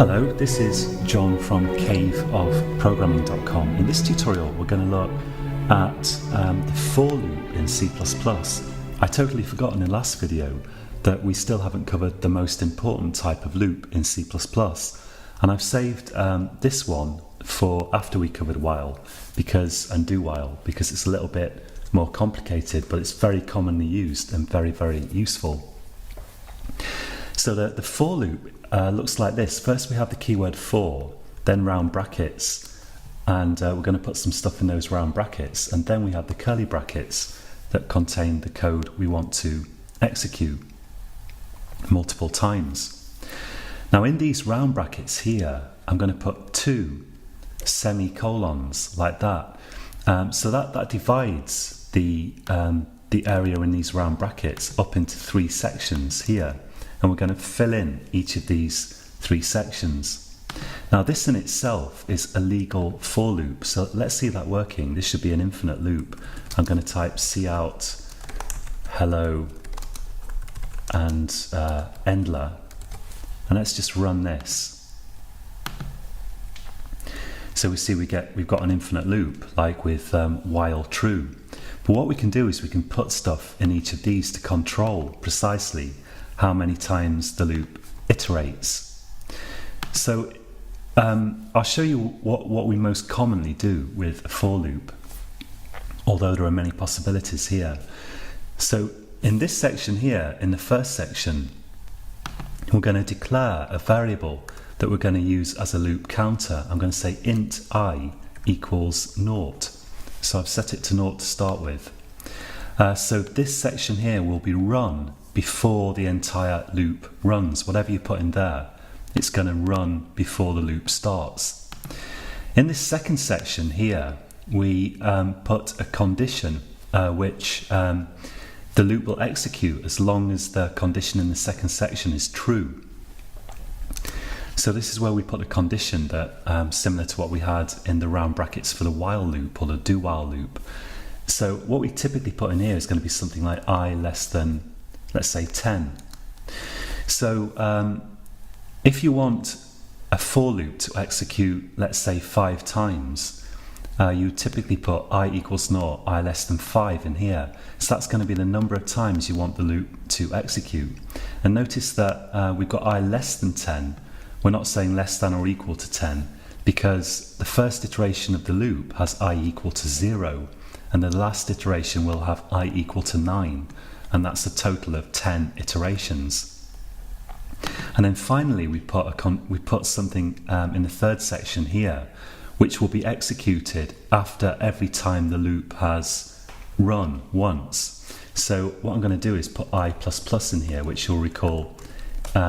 Hello, this is John from caveofprogramming.com. In this tutorial we're going to look at the for loop in C++. I totally forgot in the last video that we still haven't covered the most important type of loop in C++, and I've saved this one for after we covered while and do while, because it's a little bit more complicated, but it's very commonly used and very, very useful. So the for loop looks like this. First we have the keyword for, then round brackets, and we're going to put some stuff in those round brackets, and then we have the curly brackets that contain the code we want to execute multiple times. Now in these round brackets here, I'm going to put 2 semicolons like that, so that divides the area in these round brackets up into 3 sections here, and we're going to fill in each of these 3 sections. Now this in itself is a legal for loop, so let's see that working. This should be an infinite loop. I'm going to type cout hello and endler, and let's just run this. So we see we've got an infinite loop, like with while true. But what we can do is we can put stuff in each of these to control precisely how many times the loop iterates. So I'll show you what we most commonly do with a for loop, although there are many possibilities here. So in this section here, in the first section, we're going to declare a variable that we're going to use as a loop counter. I'm going to say int I equals 0. So I've set it to 0 to start with. So this section here will be run before the entire loop runs. Whatever you put in there, it's going to run before the loop starts. In this second section here, we put a condition which the loop will execute as long as the condition in the second section is true. So this is where we put a condition that similar to what we had in the round brackets for the while loop or the do while loop. So what we typically put in here is going to be something like I less than, let's say, 10. So if you want a for loop to execute, let's say, 5 times, you typically put I equals 0, I less than 5 in here. So that's going to be the number of times you want the loop to execute. And notice that we've got I less than 10. We're not saying less than or equal to 10, because the first iteration of the loop has I equal to 0, and the last iteration will have I equal to 9. And that's a total of 10 iterations. And then finally we put something in the third section here, which will be executed after every time the loop has run once. So what I'm going to do is put I++ in here, which you'll recall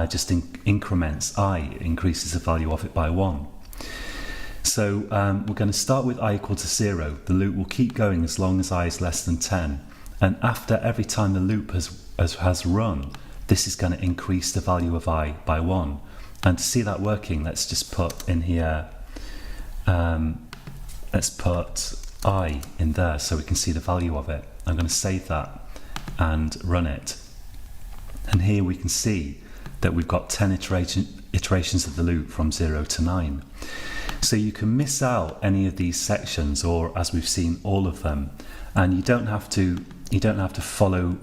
just increments I, increases the value of it by 1. So we're going to start with I equal to 0. The loop will keep going as long as I is less than 10. And after every time the loop has run, this is going to increase the value of I by 1. And to see that working, let's just put in here, let's put I in there so we can see the value of it. I'm going to save that and run it. And here we can see that we've got 10 iterations of the loop from 0 to 9. So you can miss out any of these sections, or as we've seen, all of them, and you don't have to follow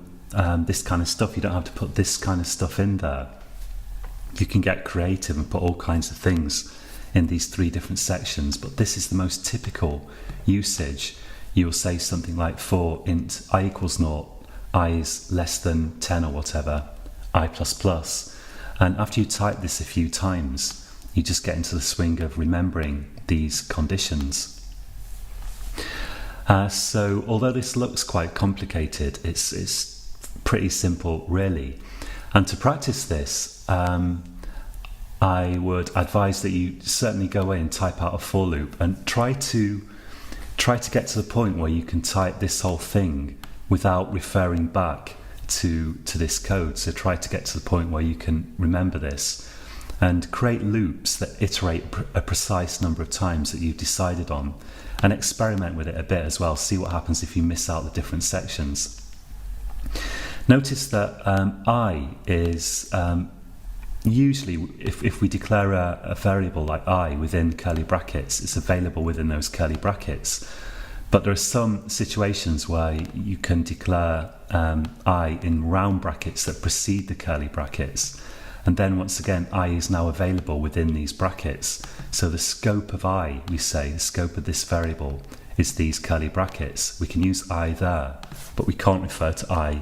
this kind of stuff. You don't have to put this kind of stuff in there. You can get creative and put all kinds of things in these 3 different sections, but this is the most typical usage. You'll say something like for int I equals 0, I is less than 10 or whatever, I++, and after you type this a few times, you just get into the swing of remembering these conditions. So although this looks quite complicated, it's pretty simple really. And to practice this, I would advise that you certainly go away and type out a for loop and try to get to the point where you can type this whole thing without referring back to this code. So try to get to the point where you can remember this and create loops that iterate a precise number of times that you've decided on, and experiment with it a bit as well. See what happens if you miss out the different sections. Notice that I is Usually, if we declare a variable like I within curly brackets, it's available within those curly brackets. But there are some situations where you can declare I in round brackets that precede the curly brackets. And then once again, I is now available within these brackets. So the scope of I, we say, the scope of this variable is these curly brackets. We can use I there, but we can't refer to I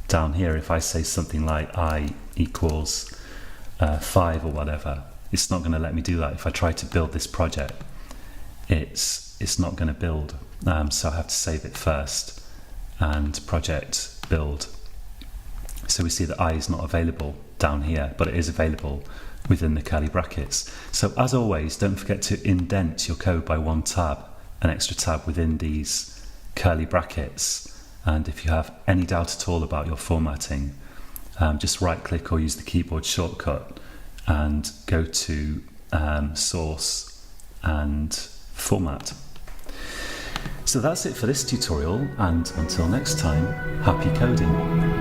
down here. If I say something like I equals 5 or whatever, it's not going to let me do that. If I try to build this project, it's not going to build. So I have to save it first and project build. So we see that I is not available down here, but it is available within the curly brackets. So as always, don't forget to indent your code by one tab, an extra tab within these curly brackets. And if you have any doubt at all about your formatting, just right click or use the keyboard shortcut and go to source and format. So that's it for this tutorial, and until next time, happy coding.